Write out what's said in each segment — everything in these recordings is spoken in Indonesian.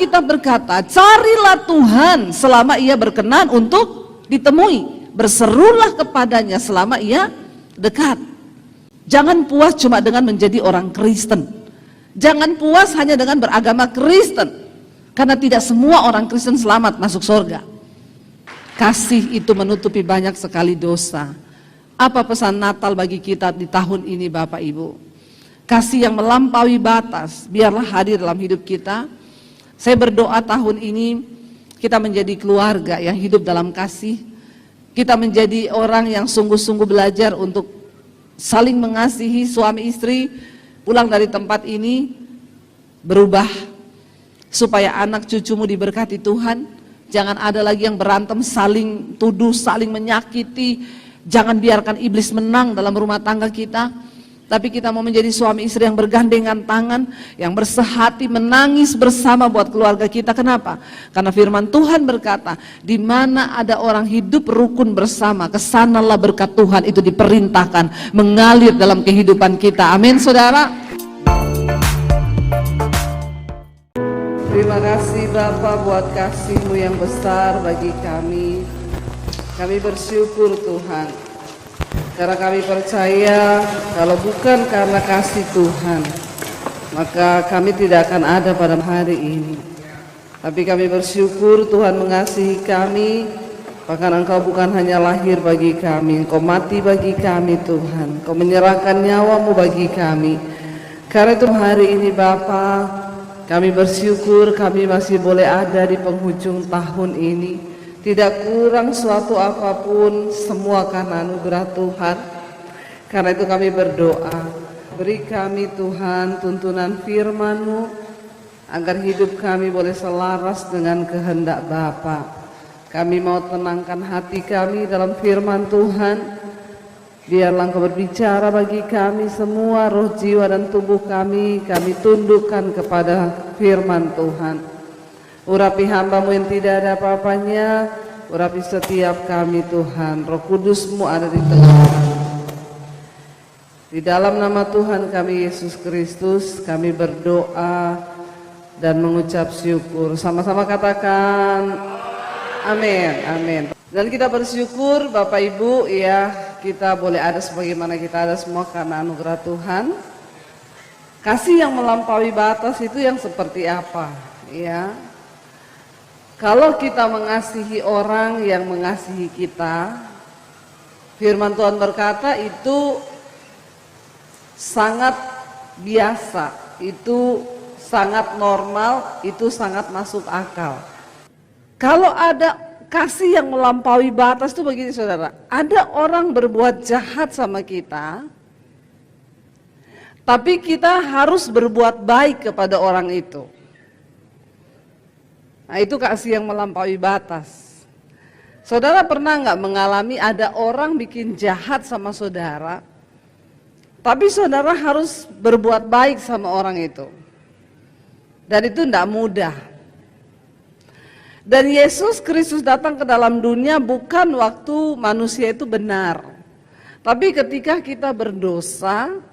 Alkitab berkata, carilah Tuhan selama ia berkenan untuk ditemui. Berserulah kepadanya selama ia dekat. Jangan puas cuma dengan menjadi orang Kristen. Jangan puas hanya dengan beragama Kristen. Karena tidak semua orang Kristen selamat masuk surga. Kasih itu menutupi banyak sekali dosa. Apa pesan Natal bagi kita di tahun ini Bapak Ibu? Kasih yang melampaui batas, biarlah hadir dalam hidup kita. Saya berdoa tahun ini kita menjadi keluarga yang hidup dalam kasih. Kita menjadi orang yang sungguh-sungguh belajar untuk saling mengasihi suami istri. Pulang dari tempat ini berubah supaya anak cucumu diberkati Tuhan. Jangan ada lagi yang berantem, saling tuduh, saling menyakiti. Jangan biarkan iblis menang dalam rumah tangga kita. Tapi kita mau menjadi suami istri yang bergandengan tangan, yang bersehati, menangis bersama buat keluarga kita. Kenapa? Karena firman Tuhan berkata, di mana ada orang hidup rukun bersama, kesanalah berkat Tuhan itu diperintahkan mengalir dalam kehidupan kita. Amin, saudara. Terima kasih Bapa buat kasih-Mu yang besar bagi kami. Kami bersyukur Tuhan, karena kami percaya kalau bukan karena kasih Tuhan, maka kami tidak akan ada pada hari ini. Tapi kami bersyukur Tuhan mengasihi kami, bahkan Engkau bukan hanya lahir bagi kami, Engkau mati bagi kami Tuhan, Engkau menyerahkan nyawa-Mu bagi kami. Karena itu hari ini Bapa, kami bersyukur kami masih boleh ada di penghujung tahun ini. Tidak kurang suatu apapun, semua karena anugerah Tuhan. Karena itu kami berdoa, beri kami Tuhan tuntunan firman-Mu, agar hidup kami boleh selaras dengan kehendak Bapa. Kami mau tenangkan hati kami dalam firman Tuhan. Biarlah Engkau berbicara bagi kami semua, roh, jiwa, dan tubuh kami tundukkan kepada firman Tuhan. Urapi hamba-Mu yang tidak ada apa-apanya, urapi setiap kami Tuhan. Roh Kudus-Mu ada di tengah kami. Di dalam nama Tuhan kami Yesus Kristus, kami berdoa dan mengucap syukur. Sama-sama katakan amin, amin. Dan kita bersyukur Bapak Ibu ya, kita boleh ada sebagaimana kita ada semua karena anugerah Tuhan. Kasih yang melampaui batas itu yang seperti apa ya? Kalau kita mengasihi orang yang mengasihi kita, firman Tuhan berkata itu sangat biasa, itu sangat normal, itu sangat masuk akal. Kalau ada kasih yang melampaui batas itu begini saudara, ada orang berbuat jahat sama kita, tapi kita harus berbuat baik kepada orang itu. Nah itu kasih yang melampaui batas. Saudara pernah nggak mengalami ada orang bikin jahat sama saudara, tapi saudara harus berbuat baik sama orang itu. Dan itu tidak mudah. Dan Yesus Kristus datang ke dalam dunia bukan waktu manusia itu benar. Tapi ketika kita berdosa,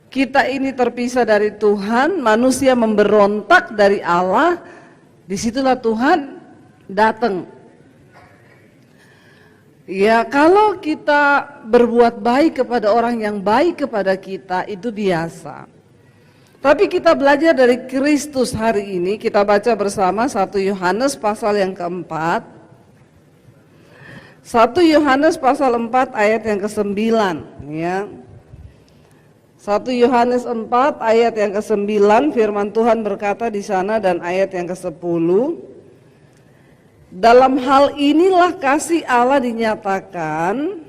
kita ini terpisah dari Tuhan, manusia memberontak dari Allah, disitulah Tuhan datang. Ya kalau kita berbuat baik kepada orang yang baik kepada kita itu biasa. Tapi kita belajar dari Kristus hari ini, kita baca bersama 1 Yohanes pasal yang keempat. 1 Yohanes pasal 4 ayat yang ke-9 ya. 1 Yohanes 4 ayat yang ke-9 firman Tuhan berkata di sana dan ayat yang ke-10. Dalam hal inilah kasih Allah dinyatakan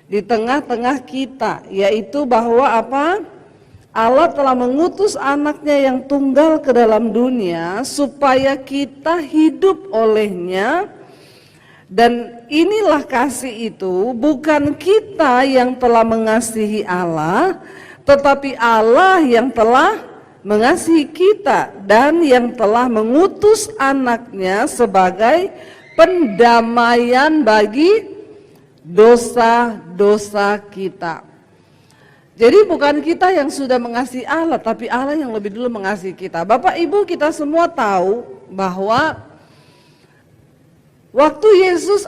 di tengah-tengah kita, yaitu bahwa apa? Allah telah mengutus anaknya yang tunggal ke dalam dunia supaya kita hidup olehnya. Dan inilah kasih itu, bukan kita yang telah mengasihi Allah, tetapi Allah yang telah mengasihi kita dan yang telah mengutus anaknya sebagai pendamaian bagi dosa-dosa kita. Jadi bukan kita yang sudah mengasihi Allah, tapi Allah yang lebih dulu mengasihi kita. Bapak Ibu, kita semua tahu bahwa waktu Yesus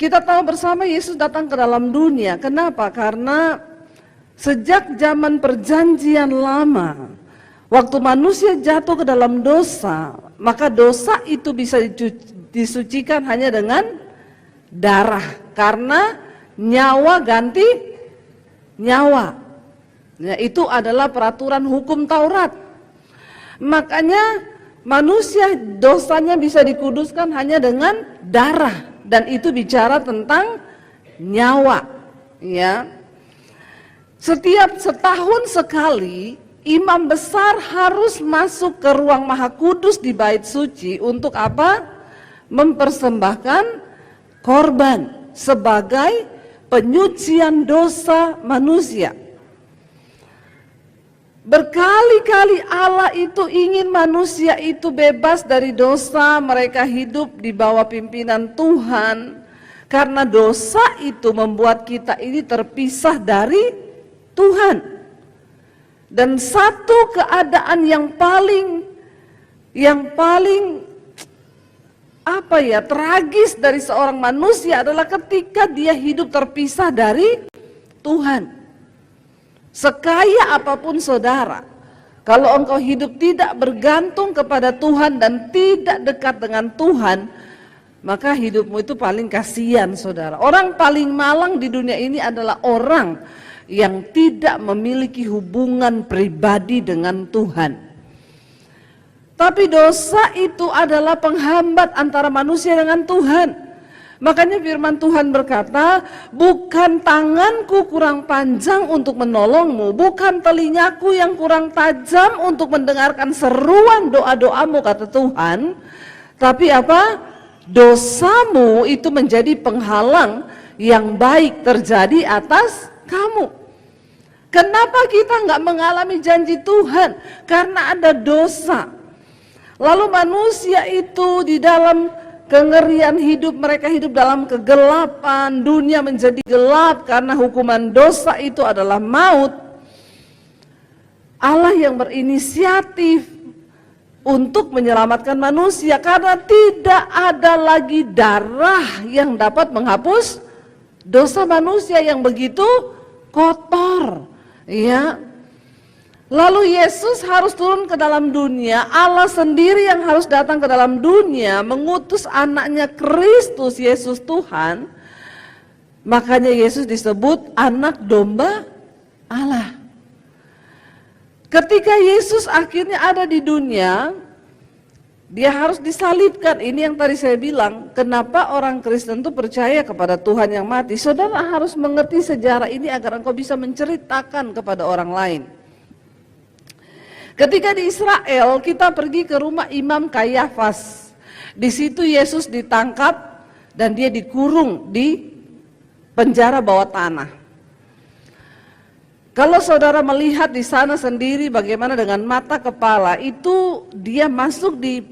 kita tahu bersama Yesus datang ke dalam dunia. Kenapa? Karena sejak zaman perjanjian lama, waktu manusia jatuh ke dalam dosa, maka dosa itu bisa disucikan hanya dengan darah. Karena nyawa ganti nyawa. Ya, itu adalah peraturan hukum Taurat. Makanya manusia dosanya bisa dikuduskan hanya dengan darah, dan itu bicara tentang nyawa. Ya. Setiap setahun sekali imam besar harus masuk ke ruang Maha Kudus di Bait Suci untuk apa? Mempersembahkan korban sebagai penyucian dosa manusia. Berkali-kali Allah itu ingin manusia itu bebas dari dosa, mereka hidup di bawah pimpinan Tuhan. Karena dosa itu membuat kita ini terpisah dari Tuhan. Dan satu keadaan yang paling tragis dari seorang manusia adalah ketika dia hidup terpisah dari Tuhan. Sekaya apapun saudara, kalau engkau hidup tidak bergantung kepada Tuhan dan tidak dekat dengan Tuhan, maka hidupmu itu paling kasihan saudara. Orang paling malang di dunia ini adalah orang yang tidak memiliki hubungan pribadi dengan Tuhan. Tapi dosa itu adalah penghambat antara manusia dengan Tuhan. Makanya firman Tuhan berkata, bukan tanganku kurang panjang untuk menolongmu, bukan telingaku yang kurang tajam untuk mendengarkan seruan doa-doamu, kata Tuhan. Tapi apa? Dosamu itu menjadi penghalang yang baik terjadi atas kamu. Kenapa kita nggak mengalami janji Tuhan? Karena ada dosa. Lalu manusia itu di dalam kengerian hidup, mereka hidup dalam kegelapan, dunia menjadi gelap karena hukuman dosa itu adalah maut. Allah yang berinisiatif untuk menyelamatkan manusia karena tidak ada lagi darah yang dapat menghapus dosa manusia yang begitu kotor, ya. Lalu Yesus harus turun ke dalam dunia, Allah sendiri yang harus datang ke dalam dunia, mengutus anaknya Kristus Yesus Tuhan. Makanya Yesus disebut anak domba Allah. Ketika Yesus akhirnya ada di dunia, dia harus disalibkan. Ini yang tadi saya bilang, kenapa orang Kristen itu percaya kepada Tuhan yang mati. Saudara harus mengerti sejarah ini agar engkau bisa menceritakan kepada orang lain. Ketika di Israel, kita pergi ke rumah Imam Kayafas. Di situ Yesus ditangkap dan dia dikurung di penjara bawah tanah. Kalau saudara melihat di sana sendiri bagaimana dengan mata kepala, itu dia masuk di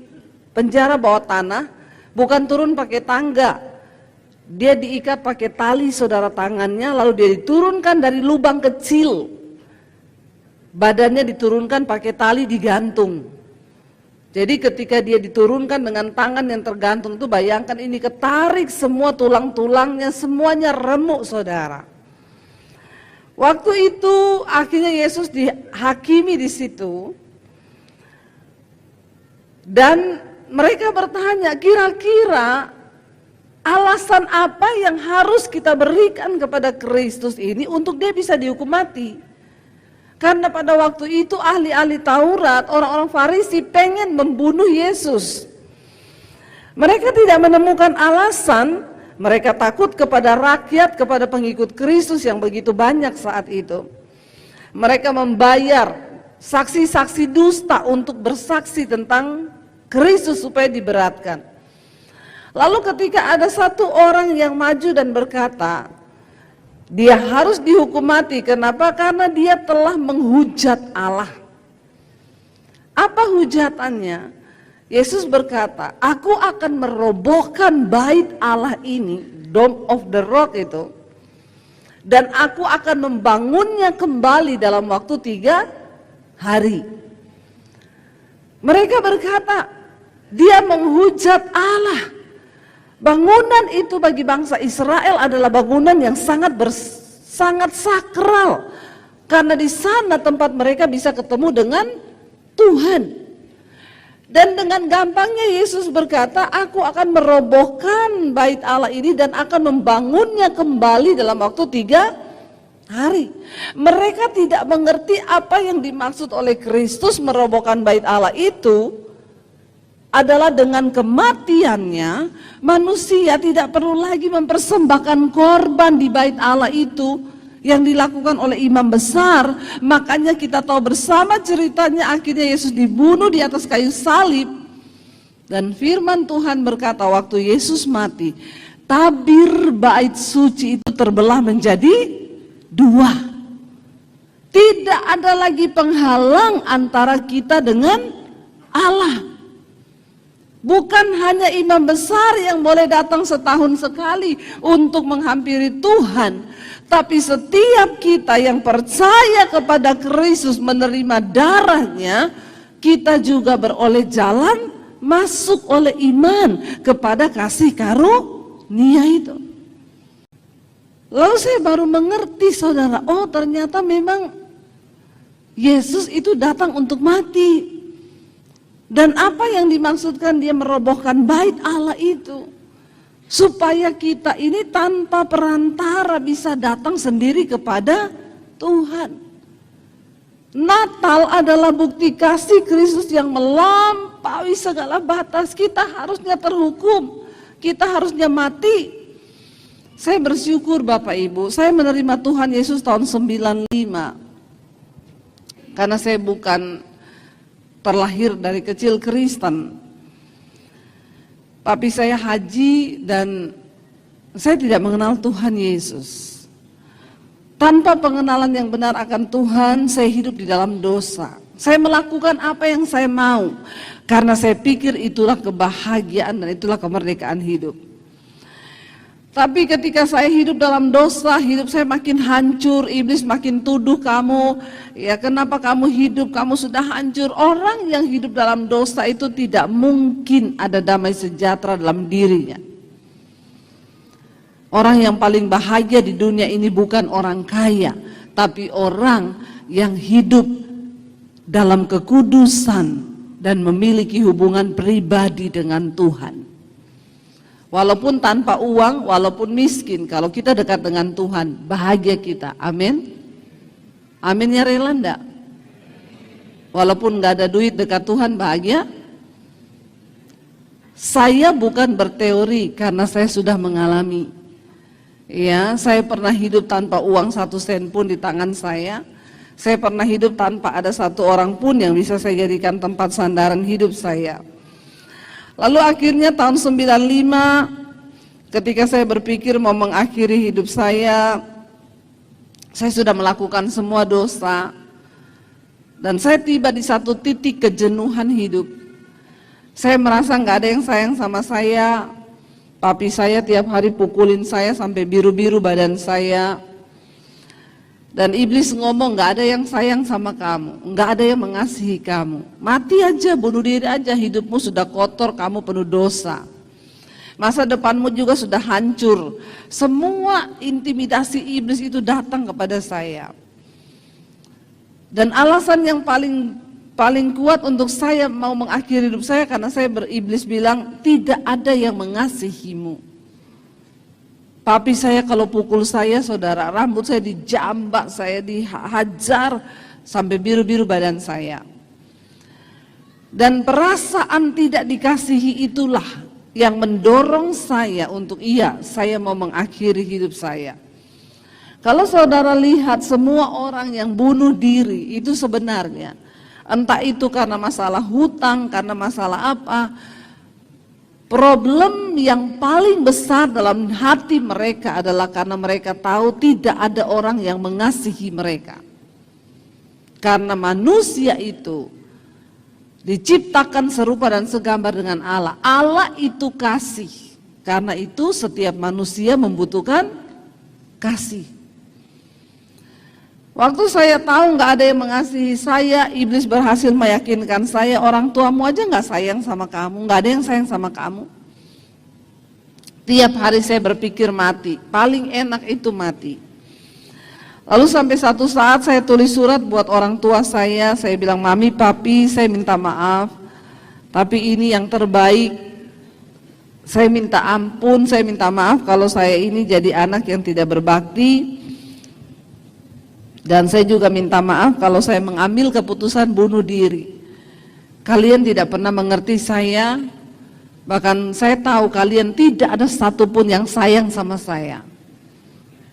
penjara bawah tanah, bukan turun pakai tangga. Dia diikat pakai tali saudara tangannya, lalu dia diturunkan dari lubang kecil. Badannya diturunkan pakai tali digantung. Jadi ketika dia diturunkan dengan tangan yang tergantung itu, bayangkan ini ketarik semua tulang-tulangnya, semuanya remuk saudara. Waktu itu akhirnya Yesus dihakimi di situ. Dan mereka bertanya, kira-kira alasan apa yang harus kita berikan kepada Kristus ini untuk dia bisa dihukum mati? Karena pada waktu itu ahli-ahli Taurat, orang-orang Farisi pengen membunuh Yesus. Mereka tidak menemukan alasan, mereka takut kepada rakyat, kepada pengikut Kristus yang begitu banyak saat itu. Mereka membayar saksi-saksi dusta untuk bersaksi tentang Kristus supaya diberatkan. Lalu ketika ada satu orang yang maju dan berkata, dia harus dihukum mati. Kenapa? Karena dia telah menghujat Allah. Apa hujatannya? Yesus berkata, aku akan merobohkan bait Allah ini, Dome of the Rock itu, dan aku akan membangunnya kembali dalam waktu 3 hari. Mereka berkata, dia menghujat Allah. Bangunan itu bagi bangsa Israel adalah bangunan yang sangat sakral, karena di sana tempat mereka bisa ketemu dengan Tuhan. Dan dengan gampangnya Yesus berkata, aku akan merobohkan bait Allah ini dan akan membangunnya kembali dalam waktu 3 hari. Mereka tidak mengerti apa yang dimaksud oleh Kristus merobohkan bait Allah itu adalah dengan kematiannya manusia tidak perlu lagi mempersembahkan korban di bait Allah itu yang dilakukan oleh imam besar. Makanya kita tahu bersama ceritanya, akhirnya Yesus dibunuh di atas kayu salib. Dan firman Tuhan berkata waktu Yesus mati, tabir bait suci itu terbelah menjadi 2. Tidak ada lagi penghalang antara kita dengan Allah. Bukan hanya imam besar yang boleh datang setahun sekali untuk menghampiri Tuhan, tapi setiap kita yang percaya kepada Kristus menerima darahnya, kita juga beroleh jalan masuk oleh iman kepada kasih karunia itu. Lalu saya baru mengerti, saudara, oh ternyata memang Yesus itu datang untuk mati. Dan apa yang dimaksudkan dia merobohkan bait Allah itu? Supaya kita ini tanpa perantara bisa datang sendiri kepada Tuhan. Natal adalah bukti kasih Kristus yang melampaui segala batas. Kita harusnya terhukum, kita harusnya mati. Saya bersyukur Bapak Ibu, saya menerima Tuhan Yesus tahun 95. Karena saya bukan terlahir dari kecil Kristen. Papi saya haji dan saya tidak mengenal Tuhan Yesus. Tanpa pengenalan yang benar akan Tuhan, saya hidup di dalam dosa. Saya melakukan apa yang saya mau, karena saya pikir itulah kebahagiaan dan itulah kemerdekaan hidup. Tapi ketika saya hidup dalam dosa, hidup saya makin hancur, iblis makin tuduh kamu, ya kenapa kamu hidup, kamu sudah hancur. Orang yang hidup dalam dosa itu tidak mungkin ada damai sejahtera dalam dirinya. Orang yang paling bahagia di dunia ini bukan orang kaya, tapi orang yang hidup dalam kekudusan dan memiliki hubungan pribadi dengan Tuhan. Walaupun tanpa uang, walaupun miskin, kalau kita dekat dengan Tuhan, bahagia kita. Amin. Aminnya rela enggak? Walaupun enggak ada duit, dekat Tuhan bahagia. Saya bukan berteori karena saya sudah mengalami. Ya, saya pernah hidup tanpa uang 1 sen pun di tangan saya. Saya pernah hidup tanpa ada satu orang pun yang bisa saya jadikan tempat sandaran hidup saya. Lalu akhirnya tahun 95, ketika saya berpikir mau mengakhiri hidup saya sudah melakukan semua dosa, dan saya tiba di satu titik kejenuhan hidup. Saya merasa nggak ada yang sayang sama saya. Papi saya tiap hari pukulin saya sampai biru-biru badan saya. Dan iblis ngomong, nggak ada yang sayang sama kamu, nggak ada yang mengasihi kamu. Mati aja, bunuh diri aja, hidupmu sudah kotor, kamu penuh dosa. Masa depanmu juga sudah hancur. Semua intimidasi iblis itu datang kepada saya. Dan alasan yang paling kuat untuk saya mau mengakhiri hidup saya, karena saya beriblis bilang, tidak ada yang mengasihimu. Papi saya kalau pukul saya, saudara, rambut saya dijambak, saya dihajar sampai biru-biru badan saya. Dan perasaan tidak dikasihi itulah yang mendorong saya untuk saya mau mengakhiri hidup saya. Kalau saudara lihat semua orang yang bunuh diri itu sebenarnya entah itu karena masalah hutang, karena masalah apa, problem yang paling besar dalam hati mereka adalah karena mereka tahu tidak ada orang yang mengasihi mereka. Karena manusia itu diciptakan serupa dan segambar dengan Allah. Allah itu kasih. Karena itu setiap manusia membutuhkan kasih. Waktu saya tahu nggak ada yang mengasihi saya, iblis berhasil meyakinkan saya, orang tuamu aja nggak sayang sama kamu, nggak ada yang sayang sama kamu. Tiap hari saya berpikir mati, paling enak itu mati. Lalu sampai satu saat saya tulis surat buat orang tua saya bilang, mami, papi, saya minta maaf, tapi ini yang terbaik. Saya minta ampun, saya minta maaf kalau saya ini jadi anak yang tidak berbakti. Dan saya juga minta maaf kalau saya mengambil keputusan bunuh diri. Kalian tidak pernah mengerti saya, bahkan saya tahu kalian tidak ada satupun yang sayang sama saya.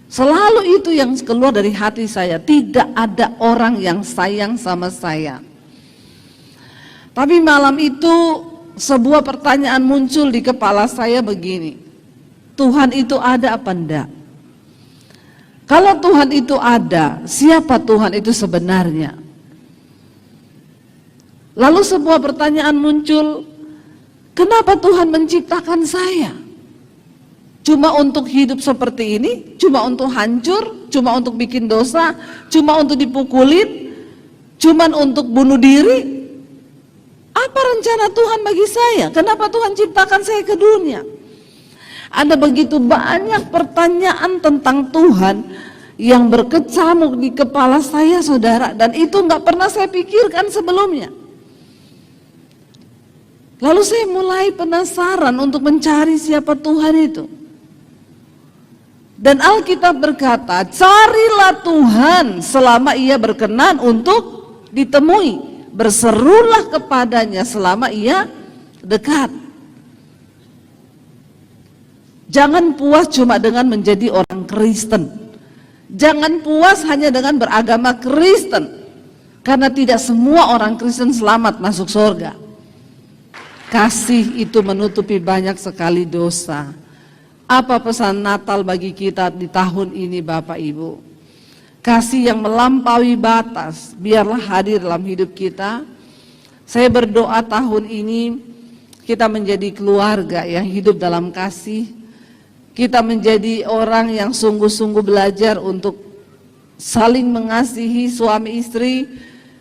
Selalu itu yang keluar dari hati saya, tidak ada orang yang sayang sama saya. Tapi malam itu sebuah pertanyaan muncul di kepala saya begini, Tuhan itu ada apa enggak? Kalau Tuhan itu ada, siapa Tuhan itu sebenarnya? Lalu sebuah pertanyaan muncul, kenapa Tuhan menciptakan saya? Cuma untuk hidup seperti ini? Cuma untuk hancur? Cuma untuk bikin dosa? Cuma untuk dipukulin? Cuma untuk bunuh diri? Apa rencana Tuhan bagi saya? Kenapa Tuhan ciptakan saya ke dunia? Ada begitu banyak pertanyaan tentang Tuhan yang berkecamuk di kepala saya, saudara, dan itu nggak pernah saya pikirkan sebelumnya. Lalu saya mulai penasaran untuk mencari siapa Tuhan itu. Dan Alkitab berkata, carilah Tuhan selama ia berkenan untuk ditemui, berserulah kepadanya selama ia dekat. Jangan puas cuma dengan menjadi orang Kristen. Jangan puas hanya dengan beragama Kristen. Karena tidak semua orang Kristen selamat masuk surga. Kasih itu menutupi banyak sekali dosa. Apa pesan Natal bagi kita di tahun ini, Bapak Ibu? Kasih yang melampaui batas biarlah hadir dalam hidup kita. Saya berdoa tahun ini kita menjadi keluarga yang hidup dalam kasih. Kita menjadi orang yang sungguh-sungguh belajar untuk saling mengasihi suami istri,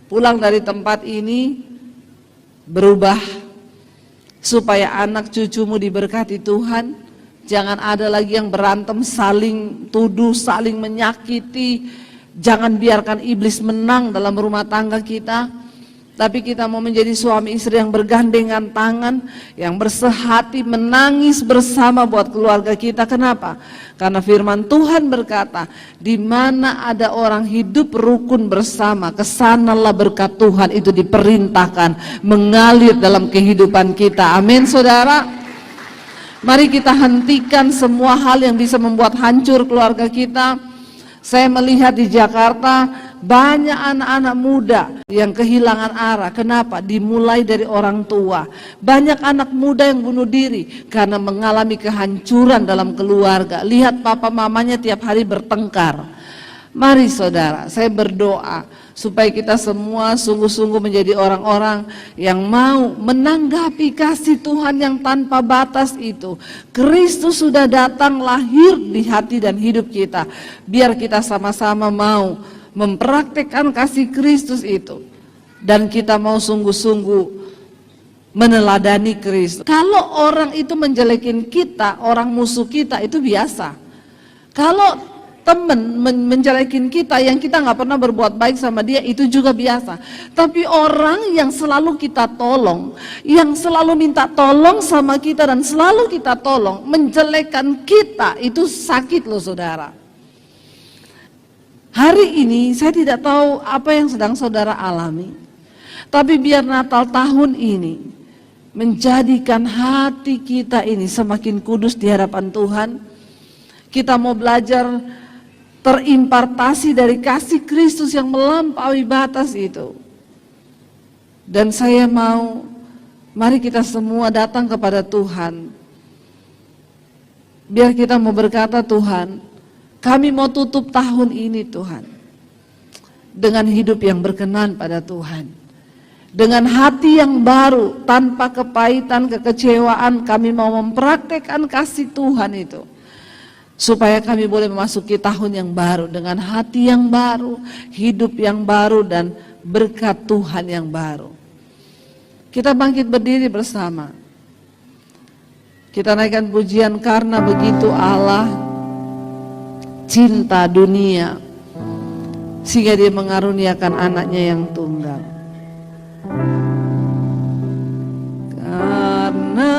pulang dari tempat ini berubah supaya anak cucumu diberkati Tuhan. Jangan ada lagi yang berantem, saling tuduh, saling menyakiti. Jangan biarkan iblis menang dalam rumah tangga kita. Tapi kita mau menjadi suami istri yang bergandengan tangan, yang bersehati, menangis bersama buat keluarga kita. Kenapa? Karena firman Tuhan berkata, di mana ada orang hidup rukun bersama, kesanalah berkat Tuhan itu diperintahkan mengalir dalam kehidupan kita. Amin, saudara. Mari kita hentikan semua hal yang bisa membuat hancur keluarga kita. Saya melihat di Jakarta banyak anak-anak muda yang kehilangan arah. Kenapa? Dimulai dari orang tua. Banyak anak muda yang bunuh diri karena mengalami kehancuran dalam keluarga. Lihat papa mamanya tiap hari bertengkar. Mari saudara, saya berdoa supaya kita semua sungguh-sungguh menjadi orang-orang yang mau menanggapi kasih Tuhan yang tanpa batas itu. Kristus sudah datang lahir di hati dan hidup kita. Biar kita sama-sama mau mempraktekkan kasih Kristus itu. Dan kita mau sungguh-sungguh meneladani Kristus. Kalau orang itu menjelekin kita, orang musuh kita itu biasa. Kalau teman menjelekin kita yang kita nggak pernah berbuat baik sama dia itu juga biasa. Tapi orang yang selalu kita tolong, yang selalu minta tolong sama kita dan selalu kita tolong, menjelekkan kita itu sakit loh saudara. Hari ini saya tidak tahu apa yang sedang saudara alami, tapi biar Natal tahun ini menjadikan hati kita ini semakin kudus di hadapan Tuhan. Kita mau belajar terimpartasi dari kasih Kristus yang melampaui batas itu. Dan saya mau, mari kita semua datang kepada Tuhan. Biar kita mau berkata, Tuhan, kami mau tutup tahun ini Tuhan dengan hidup yang berkenan pada Tuhan. Dengan hati yang baru, tanpa kepahitan, kekecewaan, kami mau mempraktekkan kasih Tuhan itu. supaya kami boleh memasuki tahun yang baru dengan hati yang baru, hidup yang baru, dan berkat Tuhan yang baru. Kita bangkit berdiri bersama. Kita naikkan pujian karena begitu Allah cinta dunia sehingga dia mengaruniakan anaknya yang tunggal. Karena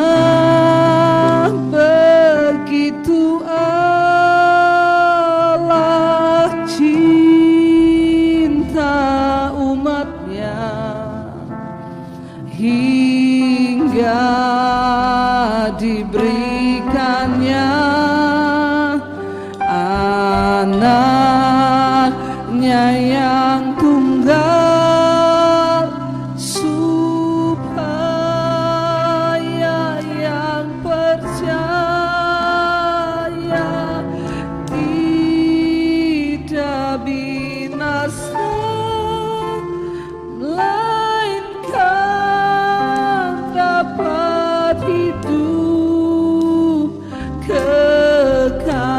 begitu Allah cinta umatnya hingga diberikannya anaknya yang tunggal supaya yang percaya tidak binasa melainkan dapat hidup kekal.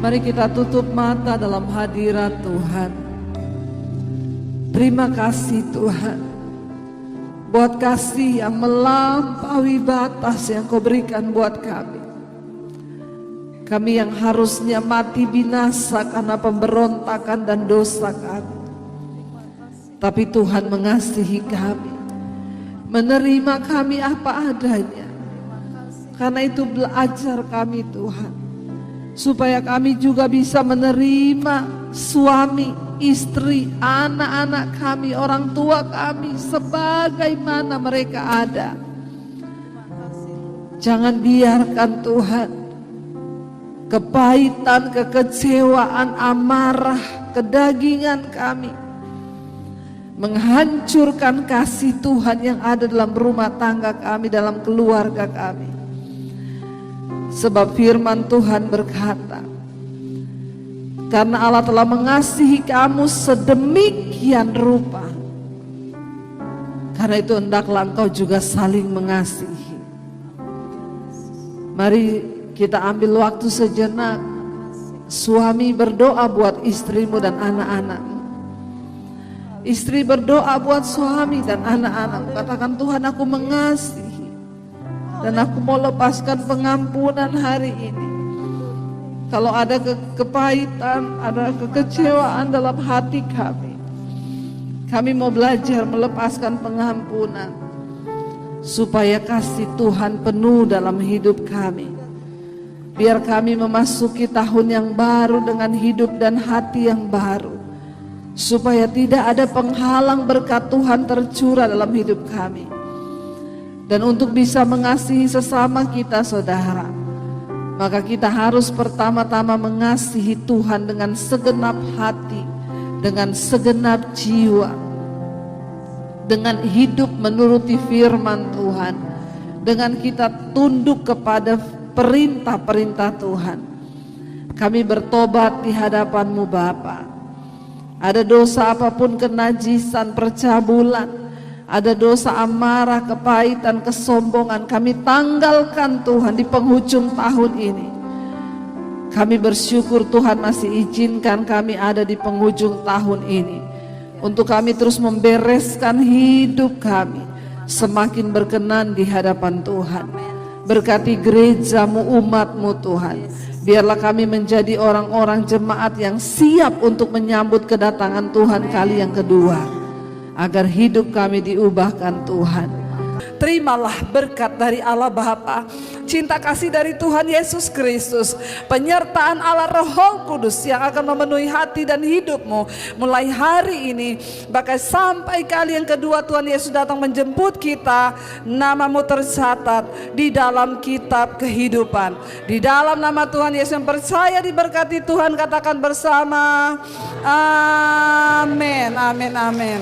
Mari kita tutup mata dalam hadirat Tuhan. Terima kasih Tuhan buat kasih yang melampaui batas yang Kau berikan buat kami. Kami yang harusnya mati binasa karena pemberontakan dan dosa kami. Tapi Tuhan mengasihi kami, menerima kami apa adanya. Karena itu belajar kami Tuhan, supaya kami juga bisa menerima suami, istri, anak-anak kami, orang tua kami sebagaimana mereka ada. Jangan biarkan Tuhan kepahitan, kekecewaan, amarah, kedagingan kami menghancurkan kasih Tuhan yang ada dalam rumah tangga kami, dalam keluarga kami. Sebab firman Tuhan berkata, karena Allah telah mengasihi kamu sedemikian rupa, karena itu hendaklah engkau juga saling mengasihi. Mari kita ambil waktu sejenak. Suami berdoa buat istrimu dan anak-anakmu. Istri berdoa buat suami dan anak-anakmu. Katakan, Tuhan, aku mengasihi dan aku mau lepaskan pengampunan hari ini. Kalau ada kepahitan, ada kekecewaan dalam hati kami mau belajar melepaskan pengampunan, supaya kasih Tuhan penuh dalam hidup kami. Biar kami memasuki tahun yang baru dengan hidup dan hati yang baru, supaya tidak ada penghalang berkat Tuhan tercurah dalam hidup kami. Dan untuk bisa mengasihi sesama kita saudara, maka kita harus pertama-tama mengasihi Tuhan dengan segenap hati, dengan segenap jiwa, dengan hidup menuruti firman Tuhan, dengan kita tunduk kepada perintah-perintah Tuhan. Kami bertobat di hadapan-Mu Bapa. Ada dosa apapun, kenajisan, percabulan, ada dosa amarah, kepahitan, kesombongan, kami tanggalkan Tuhan di penghujung tahun ini. Kami bersyukur Tuhan masih izinkan kami ada di penghujung tahun ini, untuk kami terus membereskan hidup kami semakin berkenan di hadapan Tuhan. Berkati gereja-Mu, umat-Mu Tuhan. Biarlah kami menjadi orang-orang jemaat yang siap untuk menyambut kedatangan Tuhan kali yang kedua, agar hidup kami diubahkan Tuhan. Terimalah berkat dari Allah Bapa, cinta kasih dari Tuhan Yesus Kristus, penyertaan Allah Roh Kudus yang akan memenuhi hati dan hidupmu mulai hari ini, bahkan sampai kali yang kedua Tuhan Yesus datang menjemput kita. Namamu tercatat di dalam kitab kehidupan. Di dalam nama Tuhan Yesus yang percaya diberkati Tuhan, katakan bersama, amin, amin, amin.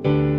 Amin.